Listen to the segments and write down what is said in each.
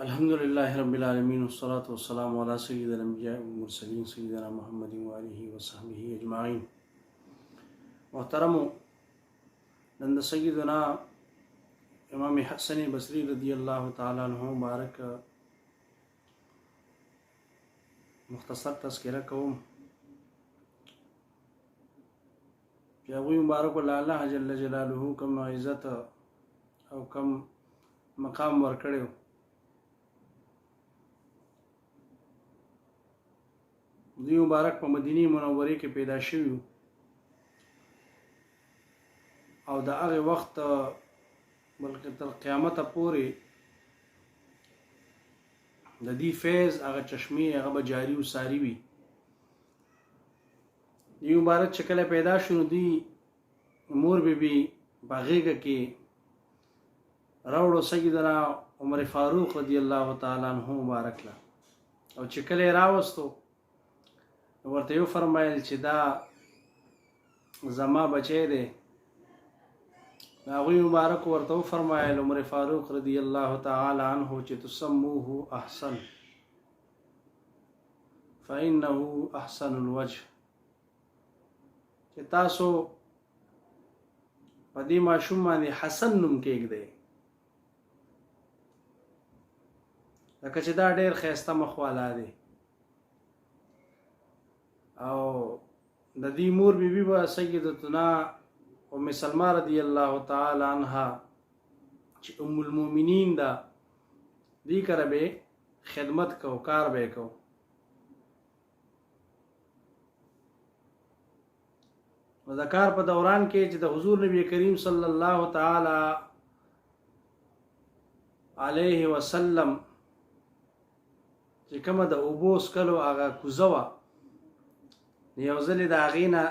الحمد لله رب العالمين والصلاة والسلام على سيد الأنبياء والمرسلين سيدنا محمد وآله وصحبه أجمعين. محترم نند سيدنا امام حسن بصری رضی اللہ تعالی عنہ مبارک مختصر تذکرہ کوم کہ هغوی مبارک الله جل جلاله کم عزت او کم مقام ورکړو. دوی مبارک په مدینه منوره کې پیدا شوی او د هغه وخت بلکې تر قیامت پورې د دې فیض هغه چشمه هغه به جاری او ساری وي. دوی مبارک چې کله پیدا شونه دی مور بیبي باغېګه کې راوړو سیدنا عمر فاروق رضی الله تعالی عنہ مبارک له او چې کله راوستو ورته یو فرمایل چې دا زما بچی دی. هغوی مبارک ورته فرمایل عمر فاروق رضی الله تعالی عنہ چې تسموه احسن فإنه احسن الوجه، چې تاسو په دې ماشوم باندې حسن نوم کېږدئ لکه چې دا ډېر ښایسته مخ والا دی. او د دې مور بیبي به سیدتنا ام سلمہ رضی الله تعالی عنها چې ام المؤمنین دا دې کره به خدمت کو کار به کو. نو د کار په دوران کې چې د حضور نبی کریم صلی الله تعالی علیه وسلم چې کومه د اوبوس کلو هغه کوزوه یو ځل د هغې نه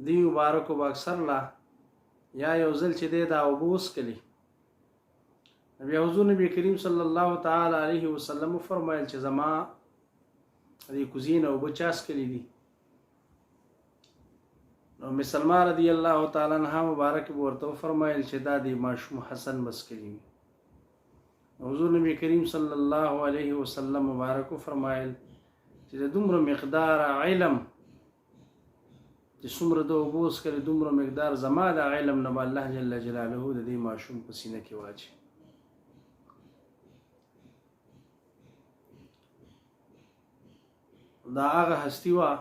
دی مبارکو به اکثر لا یا یو ځل چې دی دا اوبه وڅښلې بیا حضور نبی کریم صلی الله تعالی علیه وسلم وفرمایل چې زما دې کوزې نه اوبه چا څښلې دي. نو ام سلمہ رضی الله تعالی عنها مبارک به ورته وفرمایل چې دا د ماشوم حسن به څښلې وي. حضور نبی کریم صلی الله علیه وسلم مبارک وفرمایل چې د دومره مقدار علم چې څومره د اوبو څښلې دومره مقدار زما د علم نه به الله جل جلاله د دې ماشوم په سینه کې واچوي. دا هغه هستي وه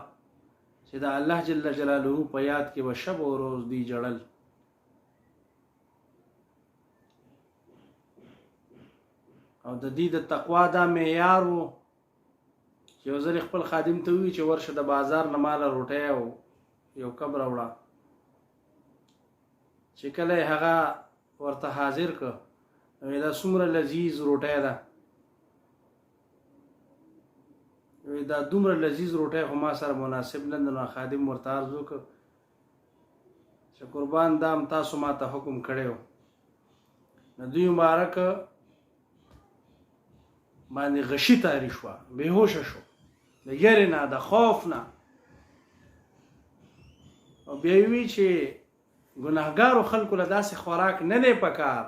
چې د الله جل جلاله په یاد کې به شب او روز دی جړل. او د دې د تقوا دا معیار و چې یو ځل خپل خادم ته ووایي چې ورشه د بازار نه ماله روټۍ او یو کب راوړه. چې کله هغه ورته حاضر که دا څومره لذیذ روټۍ ده، دا دومره لذیذ روټۍ خو ما سره مناسب نه ده. نو خادم ورته عرض وکړ چې قربان دام تاسو ما ته حکم کړی و. نو دوی مبارک باندې غشي تاری شوه، بېهوشه شو د یرې نه د خوف نه. او بیا وی چې ګناهګارو خلکو له داسې خوراک نه دی پکار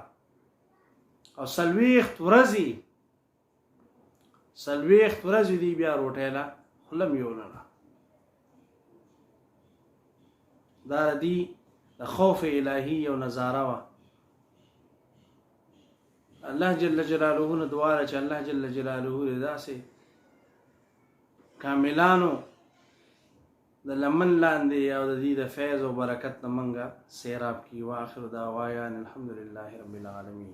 او څلوېښت ورځې دی بیا روټۍ له خوله م یوړله. دا دی د خوف الهي یو نظاره وه. الله جل جلاله نه دعا ده چې الله جل جلاله داسې کاملانو د لمن لاندې او د دې د فیض او برکت نه منګه سیراب کی. واخر دعوانا الحمد لله رب العالمین.